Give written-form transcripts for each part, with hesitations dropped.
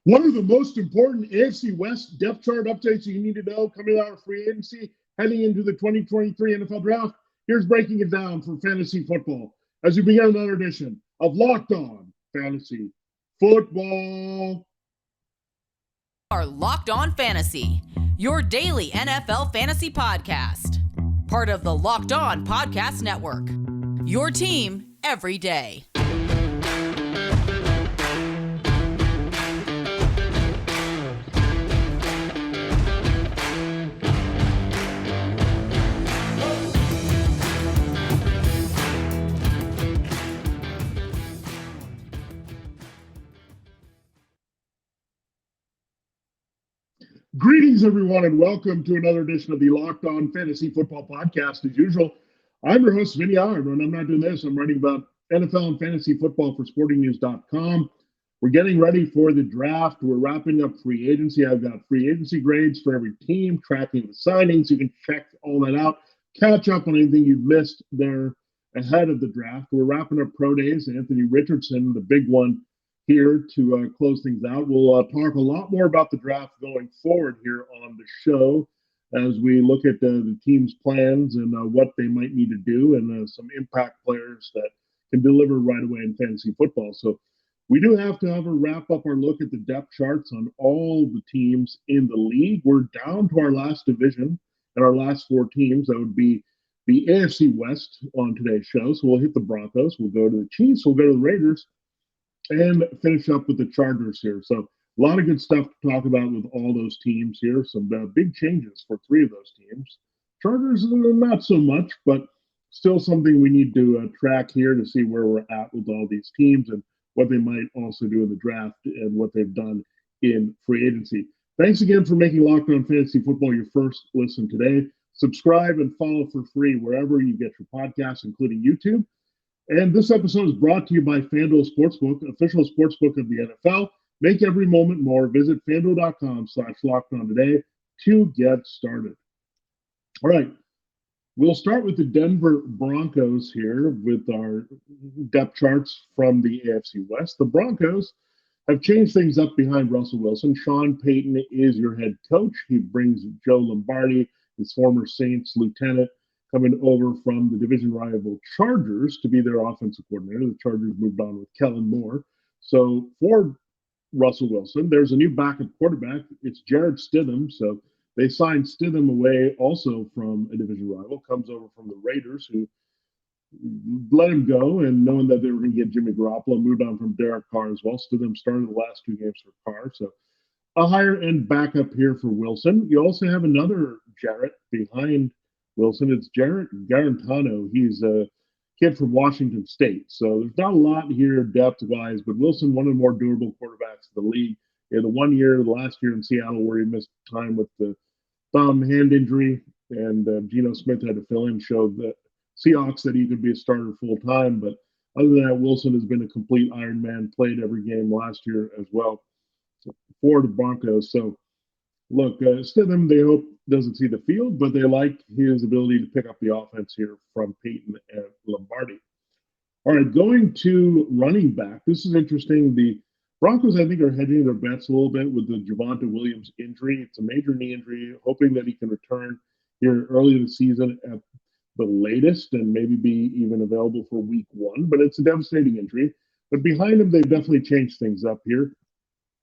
One of the most important AFC West depth chart updates you need to know coming out of free agency heading into the 2023 NFL Draft. Here's breaking it down for fantasy football as we begin another edition of Locked On Fantasy Football. Are Locked On Fantasy, your daily NFL fantasy podcast. Part of the Locked On Podcast Network. Your team every day. Greetings, everyone, and welcome to another edition of the Locked On Fantasy Football Podcast. As usual, I'm your host, Vinnie Iyer. When I'm not doing this, I'm writing about NFL and fantasy football for sportingnews.com. We're getting ready for the draft. We're wrapping up free agency. I've got free agency grades for every team, tracking the signings. You can check all that out, catch up on anything you've missed there ahead of the draft. We're wrapping up pro days. Anthony Richardson, the big one, here to close things out. We'll talk a lot more about the draft going forward here on the show as we look at the team's plans and what they might need to do and some impact players that can deliver right away in fantasy football. So we do have to have a wrap up our look at the depth charts on all the teams in the league. We're down to our last division and our last four teams. That would be the AFC West on today's show. So we'll hit the Broncos. We'll go to the Chiefs. We'll go to the Raiders. And finish up with the Chargers here. So a lot of good stuff to talk about with all those teams here. Some big changes for three of those teams. Chargers, not so much, but still something we need to track here to see where we're at with all these teams and what they might also do in the draft and what they've done in free agency. Thanks again for making Locked On Fantasy Football your first listen today. Subscribe and follow for free wherever you get your podcasts, including YouTube. And this episode is brought to you by FanDuel Sportsbook, official sportsbook of the NFL. Make every moment more. Visit FanDuel.com/LockedOn today to get started. All right. We'll start with the Denver Broncos here with our depth charts from the AFC West. The Broncos have changed things up behind Russell Wilson. Sean Payton is your head coach. He brings Joe Lombardi, his former Saints lieutenant, coming over from the division rival Chargers to be their offensive coordinator. The Chargers moved on with Kellen Moore. So for Russell Wilson, there's a new backup quarterback. It's Jarrett Stidham. So they signed Stidham away also from a division rival, comes over from the Raiders, who let him go, and knowing that they were going to get Jimmy Garoppolo, moved on from Derek Carr as well. Stidham started the last two games for Carr. So a higher-end backup here for Wilson. You also have another Jarrett behind Wilson. It's Jarrett Garantano. He's a kid from Washington State. So there's not a lot here depth-wise, but Wilson, one of the more durable quarterbacks in the league. He had the last year in Seattle, where he missed time with the thumb hand injury, and Geno Smith had to fill in, showed the Seahawks that he could be a starter full-time. But other than that, Wilson has been a complete Iron Man, played every game last year as well for the Broncos. So look, Stidham, they hope doesn't see the field, but they like his ability to pick up the offense here from Peyton and Lombardi. All right, going to running back. This is interesting. The Broncos, I think, are hedging their bets a little bit with the Javonte Williams injury. It's a major knee injury, hoping that he can return here early in the season at the latest and maybe be even available for week one. But it's a devastating injury. But behind him, they've definitely changed things up here.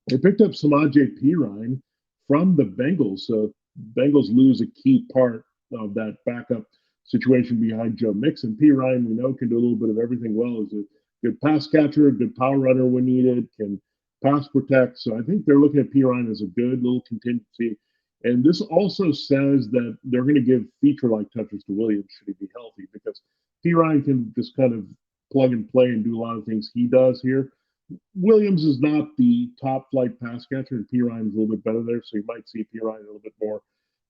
They picked up Samaje Perine from the Bengals. So Bengals lose a key part of that backup situation behind Joe Mixon. Perine, we know, can do a little bit of everything well. He's a good pass catcher, a good power runner when needed, can pass protect. So I think they're looking at Perine as a good little contingency. And this also says that they're going to give feature-like touches to Williams should he be healthy, because Perine can just kind of plug and play and do a lot of things he does here. Williams is not the top flight pass catcher, and Perine is a little bit better there, so you might see Perine a little bit more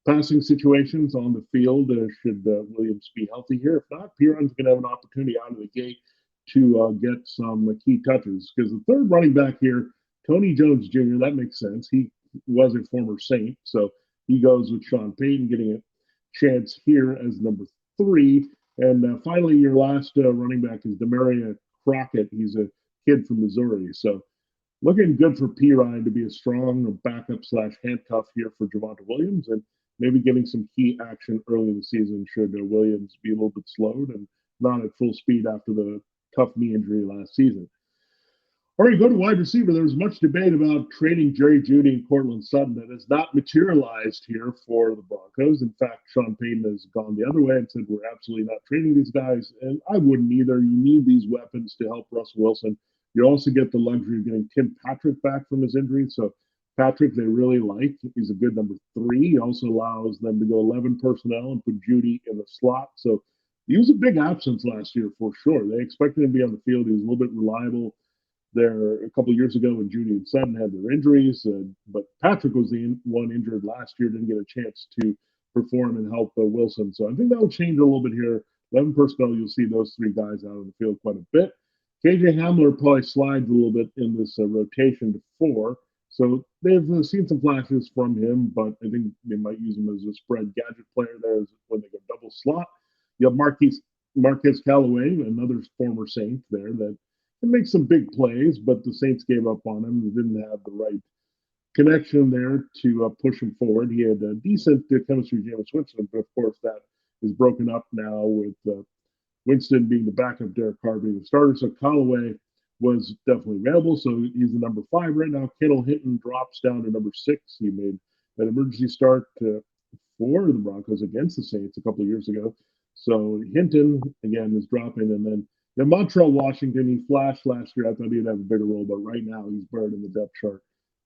passing situations on the field should Williams be healthy here. If not, Perine's going to have an opportunity out of the gate to get some key touches, because the third running back here, Tony Jones Jr., that makes sense. He was a former Saint, so he goes with Sean Payton, getting a chance here as number 3. And finally, your last running back is Demaria Crockett. He's a kid from Missouri. So looking good for P. Ryan to be a strong backup slash handcuff here for Javonte Williams, and maybe getting some key action early in the season should Williams be a little bit slowed and not at full speed after the tough knee injury last season. All right, go to wide receiver. There was much debate about trading Jerry Jeudy and Cortland Sutton that has not materialized here for the Broncos. In fact, Sean Payton has gone the other way and said, we're absolutely not trading these guys. And I wouldn't either. You need these weapons to help Russell Wilson. You also get the luxury of getting Tim Patrick back from his injury. So Patrick, they really like. He's a good number 3. He also allows them to go 11 personnel and put Jeudy in the slot. So he was a big absence last year for sure. They expected him to be on the field. He was a little bit reliable there a couple of years ago when Jeudy and Sutton had their injuries, but Patrick was the one injured last year, didn't get a chance to perform and help Wilson. So I think that will change a little bit here. 11 personnel, you'll see those 3 guys out on the field quite a bit. KJ Hamler probably slides a little bit in this rotation to 4. So they've seen some flashes from him, but I think they might use him as a spread gadget player there when they go double slot. You have Marquez Callaway, another former Saint there that can make some big plays, but the Saints gave up on him. He didn't have the right connection there to push him forward. He had a decent chemistry with Jameis Winston, but of course that is broken up now with Winston being the backup, Derek Carr being the starter. So Callaway was definitely available. So he's the number 5 right now. Kendall Hinton drops down to number 6. He made that emergency start for the Broncos against the Saints a couple of years ago. So Hinton, again, is dropping. And then Montreal Washington, he flashed last year. I thought he'd have a bigger role, but right now he's buried in the depth chart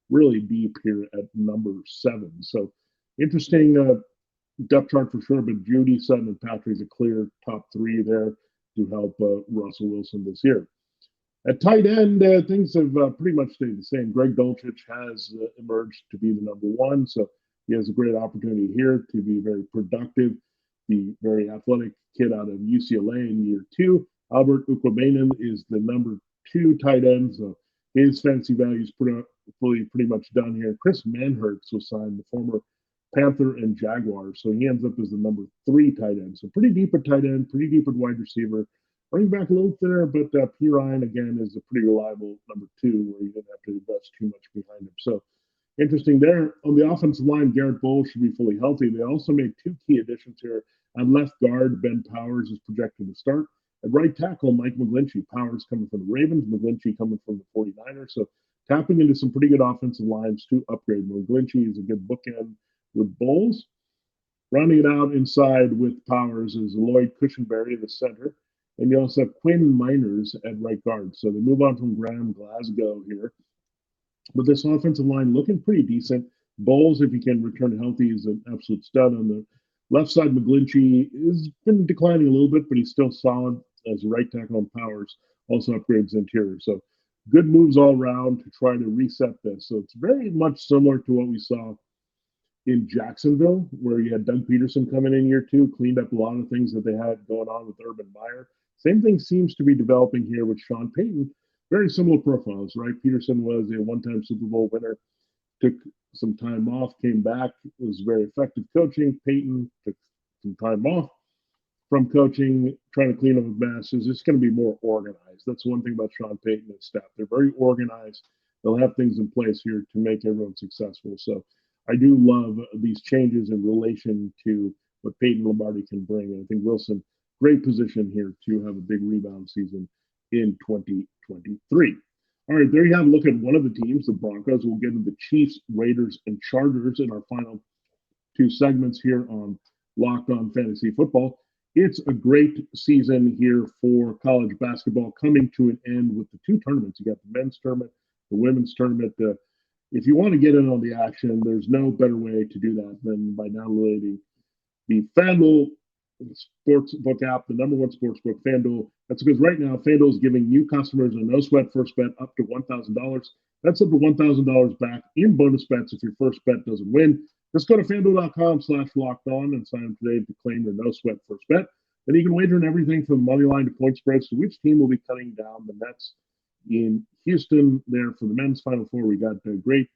really deep here at number 7. So interesting depth chart for sure, but Jeudy, Sutton, and Patrick's a clear top 3 there to help Russell Wilson this year. At tight end, things have pretty much stayed the same. Greg Dulcich has emerged to be the number 1, so he has a great opportunity here to be very productive. The very athletic kid out of UCLA in year 2. Albert Ukwabenin is the number 2 tight end, so his fantasy value is pretty much done here. Chris Manhertz was signed, the former Panther and Jaguar, so he ends up as the number 3 tight end. So pretty deep at tight end, pretty deep at wide receiver. Running back a little thinner, but P. Ryan, again, is a pretty reliable number 2 where you didn't have to invest too much behind him. So interesting there. On the offensive line, Garrett Bowles should be fully healthy. They also made 2 key additions here. On left guard, Ben Powers is projected to start. At right tackle, Mike McGlinchey. Powers coming from the Ravens, McGlinchey coming from the 49ers. So tapping into some pretty good offensive lines to upgrade. McGlinchey is a good bookend with Bowles. Rounding it out inside with Powers is Lloyd Cushenberry in the center. And you also have Quinn Miners at right guard. So they move on from Graham Glasgow here. But this offensive line looking pretty decent. Bowles, if he can return healthy, is an absolute stud. On the left side, McGlinchey has been declining a little bit, but he's still solid as a right tackle, on Powers. Also upgrades interior. So good moves all around to try to reset this. So it's very much similar to what we saw in Jacksonville, where you had Doug Peterson coming in year 2, cleaned up a lot of things that they had going on with Urban Meyer. Same thing seems to be developing here with Sean Payton. Very similar profiles, right? Peterson was a 1-time Super Bowl winner, took some time off, came back, was very effective coaching. Payton took some time off from coaching, trying to clean up a mess. It's just going to be more organized. That's one thing about Sean Payton and staff. They're very organized. They'll have things in place here to make everyone successful. So I do love these changes in relation to what Peyton Lombardi can bring. And I think Wilson, great position here to have a big rebound season in 2023. All right, there you have a look at one of the teams, the Broncos. We'll get into the Chiefs, Raiders, and Chargers in our final 2 segments here on Locked On Fantasy Football. It's a great season here for college basketball, coming to an end with the 2 tournaments. You got the men's tournament, the women's tournament. If you want to get in on the action, there's no better way to do that than by downloading the FanDuel sportsbook app, the number 1 sportsbook, FanDuel. That's because right now FanDuel is giving new customers a no sweat first bet up to $1,000. That's up to $1,000 back in bonus bets if your first bet doesn't win. Just go to FanDuel.com/locked-on and sign up today to claim your no sweat first bet. Then you can wager on everything from money line to point spreads to which team will be cutting down the nets in Houston there for the men's Final Four. We got a great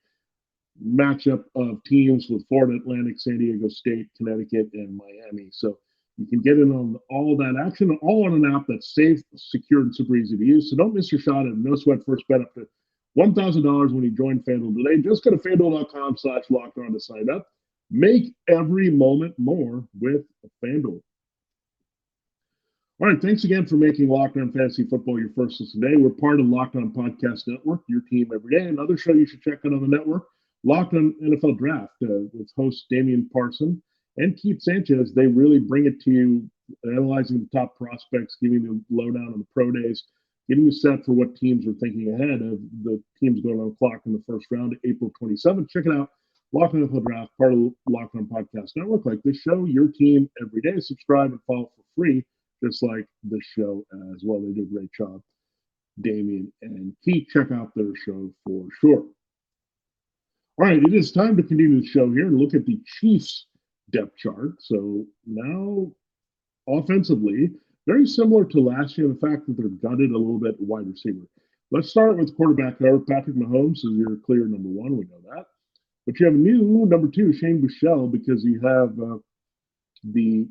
matchup of teams with Florida Atlantic, San Diego State, Connecticut, and Miami. So you can get in on all that action, all on an app that's safe, secure, and super easy to use. So don't miss your shot at a no sweat first bet up to $1,000 when you join FanDuel today. Just go to FanDuel.com/lockedon to sign up. Make every moment more with FanDuel. All right, thanks again for making Locked On Fantasy Football your first listen today. We're part of the Locked On Podcast Network, your team every day. Another show you should check out on the network, Locked On NFL Draft, with host Damian Parson and Keith Sanchez. They really bring it to you, analyzing the top prospects, giving you the lowdown on the pro days, getting you set for what teams are thinking ahead of the teams going on the clock in the first round, April 27th. Check it out, Locked On NFL Draft, part of the Locked On Podcast Network. Like this show, your team every day. Subscribe and follow for free, just like this show as well. They do a great job, Damian and Keith. Check out their show for sure. All right, it is time to continue the show here and look at the Chiefs depth chart. So now, offensively, very similar to last year, the fact that they're gutted a little bit wide receiver. Let's start with quarterback there. Patrick Mahomes is your clear number one. We know that. But you have a new number two, Shane Buechele, because you have the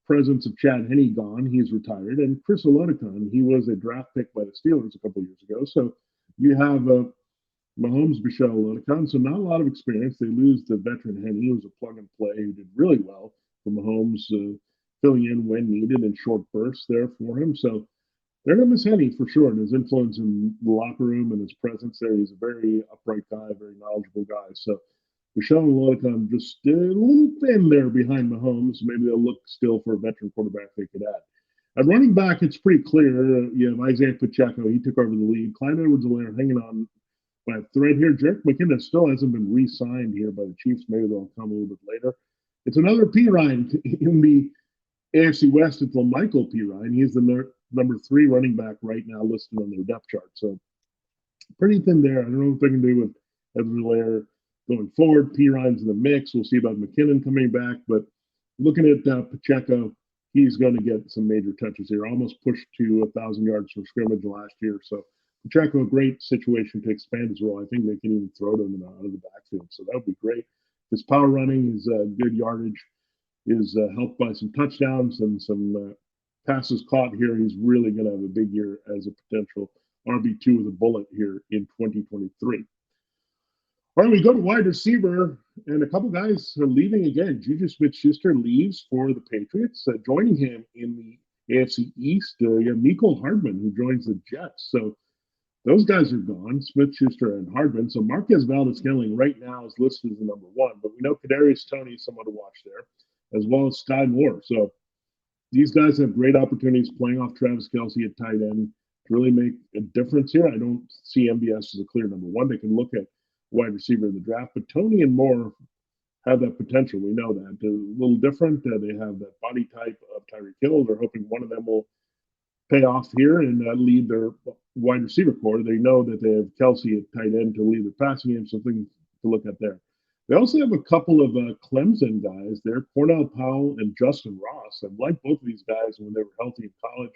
presence of Chad Henne gone. He's retired. And Chris Olonekun, he was a draft pick by the Steelers a couple of years ago. So you have Mahomes, Buechele, Olonekun. So not a lot of experience. They lose the veteran Henne, who was a plug and play, who did really well for Mahomes, filling in when needed in short bursts there for him. So they're going to miss Henne for sure. And his influence in the locker room and his presence there, he's a very upright guy, very knowledgeable guy. So Buechele and Olonekun just a little thin there behind Mahomes. Maybe they'll look still for a veteran quarterback they could add. At running back, it's pretty clear. You have Isaiah Pacheco. He took over the lead. Clyde Edwards-Helaire hanging on by a thread here. Jerick McKinnon still hasn't been re-signed here by the Chiefs. Maybe they'll come a little bit later. It's another P. Ryan in the AFC West. It's Michael P. Ryan. He's the number 3 running back right now listed on their depth chart. So pretty thin there. I don't know what they can do with Edwards-Helaire going forward. P. Ryan's in the mix. We'll see about McKinnon coming back. But looking at Pacheco, he's going to get some major touches here. Almost pushed to 1,000 yards from scrimmage last year. So Pacheco, a great situation to expand his role. I think they can even throw to him out of the backfield. So that would be great. His power running, his good yardage is helped by some touchdowns and some passes caught here. He's really going to have a big year as a potential RB2 with a bullet here in 2023. All right, we go to wide receiver, and a couple guys are leaving again. Juju Smith-Schuster leaves for the Patriots. Joining him in the AFC East, you have Mecole Hardman, who joins the Jets. So those guys are gone, Smith-Schuster and Hardman. So Marquez Valdes-Scantling right now is listed as the number 1, but we know Kadarius Toney is someone to watch there, as well as Sky Moore. So these guys have great opportunities playing off Travis Kelce at tight end to really make a difference here. I don't see MBS as a clear number 1. They can look at wide receiver in the draft, but Toney and Moore have that potential. We know that. They're a little different. They have that body type of Tyreek Hill. They're hoping one of them will pay off here and lead their wide receiver core. They know that they have Kelce at tight end to lead the passing game, something to look at there. They also have a couple of Clemson guys there, Cornell Powell and Justin Ross. I've liked both of these guys when they were healthy in college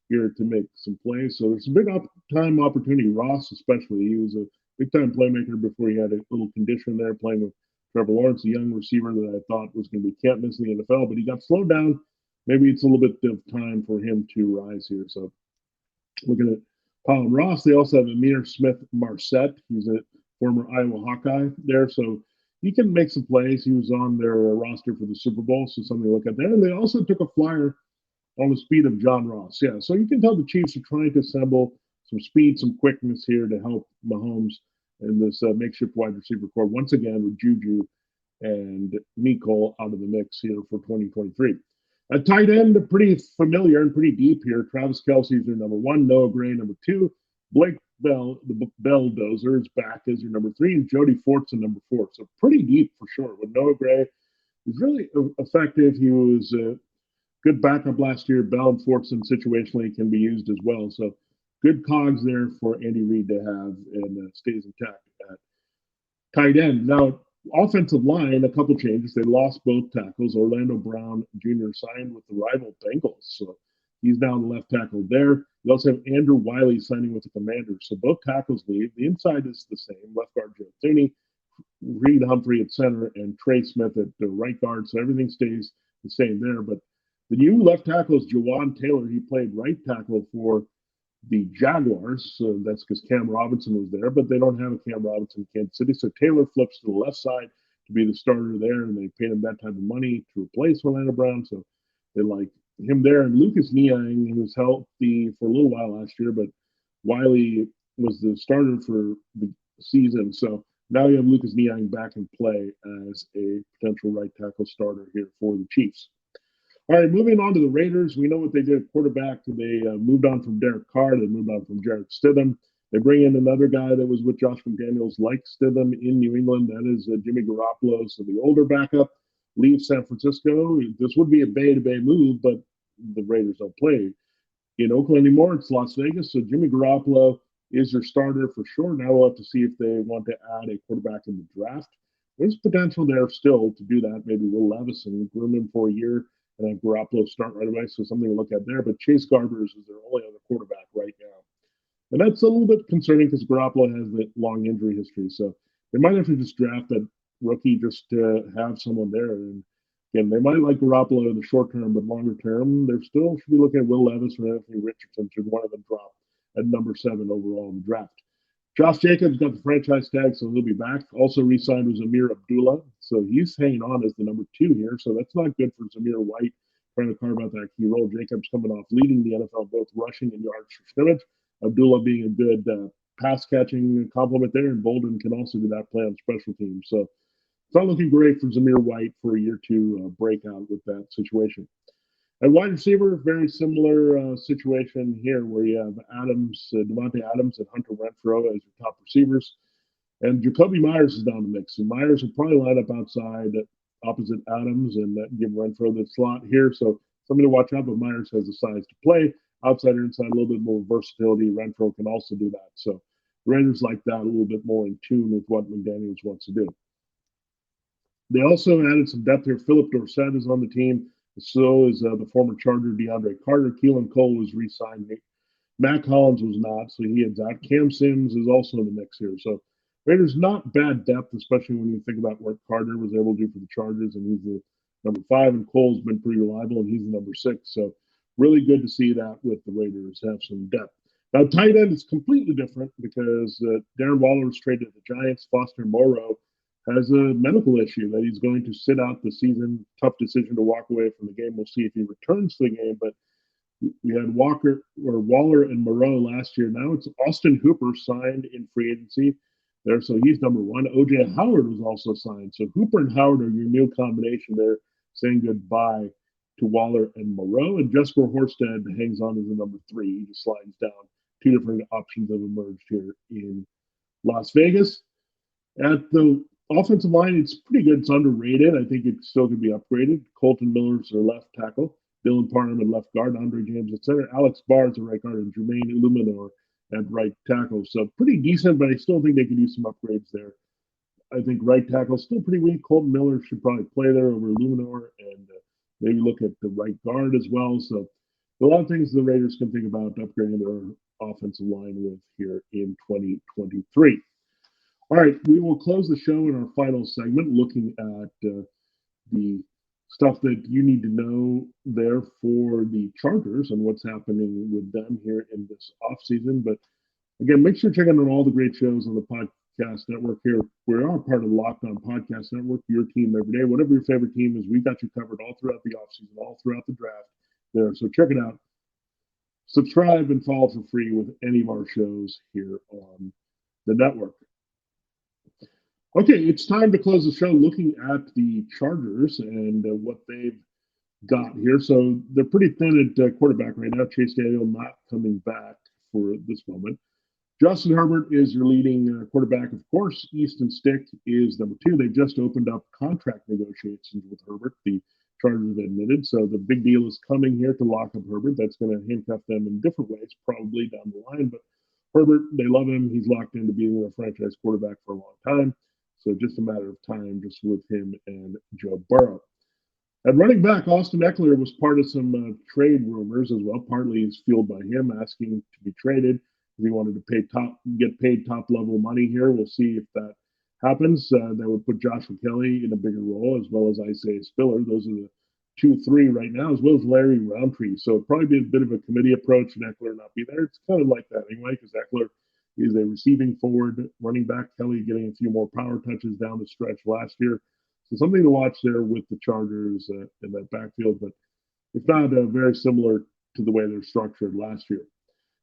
here to make some plays. So there's a big time opportunity. Ross especially, he was a big-time playmaker before he had a little condition there playing with Trevor Lawrence, a young receiver that I thought was going to be can't miss in the NFL, but he got slowed down. Maybe it's a little bit of time for him to rise here. So looking at Powell and Ross, they also have Amir Smith-Marset. He's a former Iowa Hawkeye there, so he can make some plays. He was on their roster for the Super Bowl, so something to look at there. And they also took a flyer on the speed of John Ross. Yeah, so you can tell the Chiefs are trying to assemble some speed, some quickness here to help Mahomes in this makeshift wide receiver core once again with Juju and Mecole out of the mix here for 2023. At tight end, pretty familiar and pretty deep here. Travis Kelce is your number 1, Noah Gray number 2, Blake Bell, the Belldozer, is back as your number 3, and Jody Fortson number 4. So pretty deep for sure. With Noah Gray, he's really effective. He was a good backup last year. Bell and Fortson situationally can be used as well. So good cogs there for Andy Reid to have, and stays intact at tight end. Now, offensive line, a couple changes. They lost both tackles. Orlando Brown Jr. signed with the rival Bengals, so he's now the left tackle there. You also have Andrew Wiley signing with the Commanders, so both tackles leave. The inside is the same. Left guard Joe Thuney, Reed Humphrey at center, and Trey Smith at the right guard, so everything stays the same there. But the new left tackle is Jawan Taylor. He played right tackle for the Jaguars. So that's because Cam Robinson was there, but they don't have a Cam Robinson in Kansas City. So Taylor flips to the left side to be the starter there, and they paid him that type of money to replace Orlando Brown. So they like him there. And Lucas Niang, he was healthy for a little while last year, but Wiley was the starter for the season. So now you have Lucas Niang back in play as a potential right tackle starter here for the Chiefs. All right, moving on to the Raiders. We know what they did at quarterback. They moved on from Derek Carr. They moved on from Jarrett Stidham. They bring in another guy that was with Josh McDaniels, like Stidham in New England. That is Jimmy Garoppolo. So the older backup leaves San Francisco. This would be a Bay-to-Bay move, but the Raiders don't play in Oakland anymore. It's Las Vegas. So Jimmy Garoppolo is your starter for sure. Now we'll have to see if they want to add a quarterback in the draft. There's potential there still to do that. Maybe Will Levis and groom him for a year and have Garoppolo start right away. So something to look at there. But Chase Garbers is their only other quarterback right now. And that's a little bit concerning because Garoppolo has that long injury history. So they might have to just draft that rookie just to have someone there. And again, they might like Garoppolo in the short term, but longer term, they still should be looking at Will Levis or Anthony Richardson. Should one of them drop at number 7 overall in the draft? Josh Jacobs got the franchise tag, so he'll be back. Also re-signed was Amir Abdullah, so he's hanging on as the number 2 here. So that's not good for Zamir White trying to carve out that key role. Jacobs coming off leading the NFL both rushing and yards for scrimmage. Abdullah being a good pass catching complement there, and Bolden can also do that play on special teams. So it's not looking great for Zamir White for a year 2 breakout with that situation. At wide receiver, very similar situation here where you have Adams, Devontae Adams, and Hunter Renfrow as your top receivers. And Jacoby Myers is down the mix. And Myers will probably line up outside opposite Adams and give Renfrow the slot here. So something to watch out, but Myers has the size to play. Outside or inside, a little bit more versatility. Renfrow can also do that. So Raiders like that a little bit more in tune with what McDaniels wants to do. They also added some depth here. Philip Dorsett is on the team. So is the former Charger DeAndre Carter. Keelan Cole was re-signed. Matt Collins was not, so he heads out. Cam Sims is also in the mix here. So Raiders not bad depth, especially when you think about what Carter was able to do for the Chargers, and he's the number 5, and Cole's been pretty reliable, and he's the number 6. So really good to see that with the Raiders have some depth. Now, tight end is completely different because Darren Waller was traded to the Giants. Foster Moreau has a medical issue that he's going to sit out the season. Tough decision to walk away from the game. We'll see if he returns to the game. But we had Waller and Moreau last year. Now it's Austin Hooper signed in free agency there, so he's number 1. O.J. Howard was also signed. So Hooper and Howard are your new combination there, saying goodbye to Waller and Moreau. And Jesper Horsted hangs on as the number 3. He just slides down. 2 different options have emerged here in Las Vegas. At the offensive line, it's pretty good. It's underrated. I think it still could be upgraded. Colton Miller's their left tackle. Dylan Parham at left guard. Andre James at center. Alex Barr's at right guard. And Jermaine Illuminor at right tackle. So pretty decent, but I still think they could use some upgrades there. I think right tackle still pretty weak. Colton Miller should probably play there over Illuminor, and maybe look at the right guard as well. So a lot of things the Raiders can think about upgrading their offensive line with here in 2023. All right, we will close the show in our final segment looking at the stuff that you need to know there for the Chargers and what's happening with them here in this offseason. But again, make sure to check out all the great shows on the podcast network here. We are part of the Locked On Podcast Network, your team every day. Whatever your favorite team is, we got you covered all throughout the offseason, all throughout the draft there. So check it out. Subscribe and follow for free with any of our shows here on the network. Okay, it's time to close the show looking at the Chargers and what they've got here. So they're pretty thin at quarterback right now. Chase Daniel not coming back for this moment. Justin Herbert is your leading quarterback. Of course, Easton Stick is number 2. They just opened up contract negotiations with Herbert, the Chargers admitted. So the big deal is coming here to lock up Herbert. That's going to handcuff them in different ways, probably down the line. But Herbert, they love him. He's locked into being their franchise quarterback for a long time. So just a matter of time just with him and Joe Burrow. At running back, Austin Eckler was part of some trade rumors as well. Partly is fueled by him asking to be traded. He wanted to get paid top level money here. We'll see if that happens. That would put Joshua Kelly in a bigger role as well as Isaiah Spiller. Those are the 2-3 right now, as well as Larry Roundtree. So it'll probably be a bit of a committee approach and Eckler not be there. It's kind of like that anyway, because Eckler is a receiving forward. Running back Kelly getting a few more power touches down the stretch last year. So something to watch there with the Chargers in that backfield. But it's not very similar to the way they're structured last year.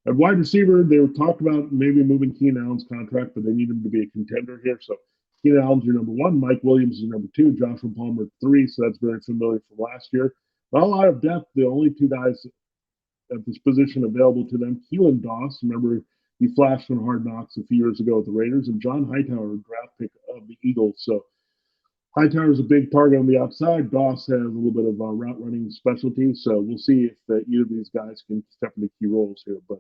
At wide receiver, they were talked about maybe moving Keenan Allen's contract, but they need him to be a contender here. So Keenan Allen's your number one, Mike Williams is your number two, Joshua Palmer three. So that's very familiar from last year. Not a lot of depth. The only two guys at this position available to them, Keelan Doss, remember he flashed on Hard Knocks a few years ago with the Raiders, and John Hightower, draft pick of the Eagles. So Hightower is a big target on the outside. Doss has a little bit of route running specialty, so we'll see if either of these guys can step into key roles here. But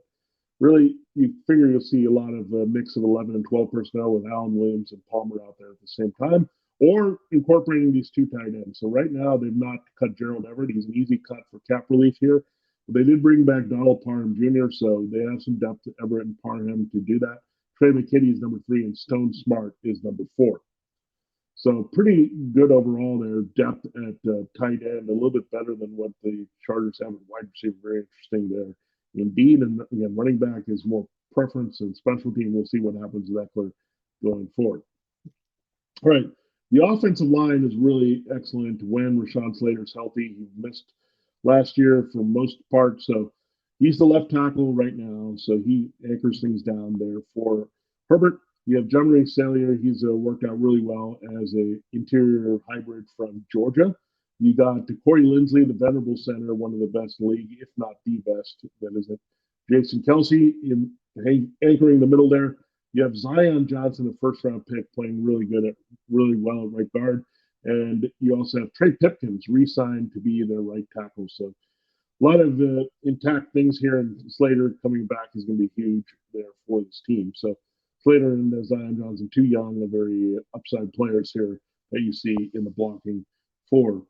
really, you figure you'll see a lot of a mix of 11 and 12 personnel with Allen Williams and Palmer out there at the same time, or incorporating these two tight ends. So right now, they've not cut Gerald Everett. He's an easy cut for cap relief here. But they did bring back Donald Parham Jr., so they have some depth to Everett and Parham to do that. Trey McKinney is number 3, and Stone Smart is number 4. So pretty good overall there. Depth at tight end, a little bit better than what the Chargers have at wide receiver. Very interesting there. Indeed, and again, running back is more preference and specialty, and we'll see what happens with Eckler going forward. All right, the offensive line is really excellent when Rashawn Slater's healthy. He missed last year for most part, so he's the left tackle right now, so he anchors things down there for Herbert. You have Jamari Salyer. He's worked out really well as a interior hybrid from Georgia. You got Corey Linsley, the venerable center, one of the best in the league, if not the best. That is it. Jason Kelsey anchoring the middle there. You have Zion Johnson, a first-round pick, playing really well at right guard. And you also have Trey Pipkins re-signed to be their right tackle. So a lot of intact things here, and Slater coming back is going to be huge there for this team. So Slater and Zion Johnson, two young, very upside players here that you see in the blocking for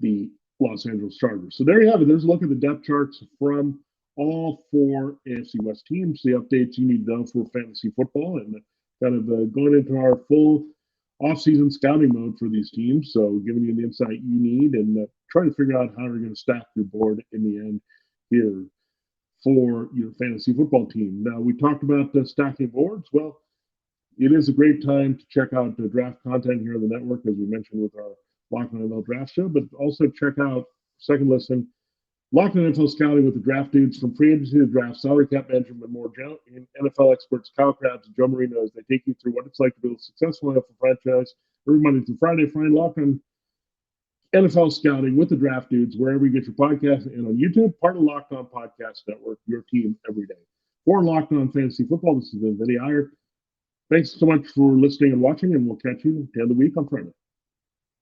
the Los Angeles Chargers. So there you have it. There's a look at the depth charts from all 4 AFC West teams, the updates you need to know for fantasy football, and kind of going into our full off-season scouting mode for these teams. So giving you the insight you need and trying to figure out how you're going to stack your board in the end here for your fantasy football team. Now, we talked about stacking boards. Well, it is a great time to check out the draft content here on the network, as we mentioned with our Locked On NFL Draft Show, but also check out, second listen, Locked On NFL Scouting with the draft dudes from free agency to draft, salary cap management, and more. NFL experts Kyle Krabs and Joe Marino, as they take you through what it's like to build a successful NFL franchise every Monday through Friday. Find Locked On NFL Scouting with the draft dudes wherever you get your podcast, and on YouTube, part of Locked On Podcast Network, your team every day. For Locked On Fantasy Football, this has been Vinnie Iyer. Thanks so much for listening and watching, and we'll catch you at the end of the week on Friday.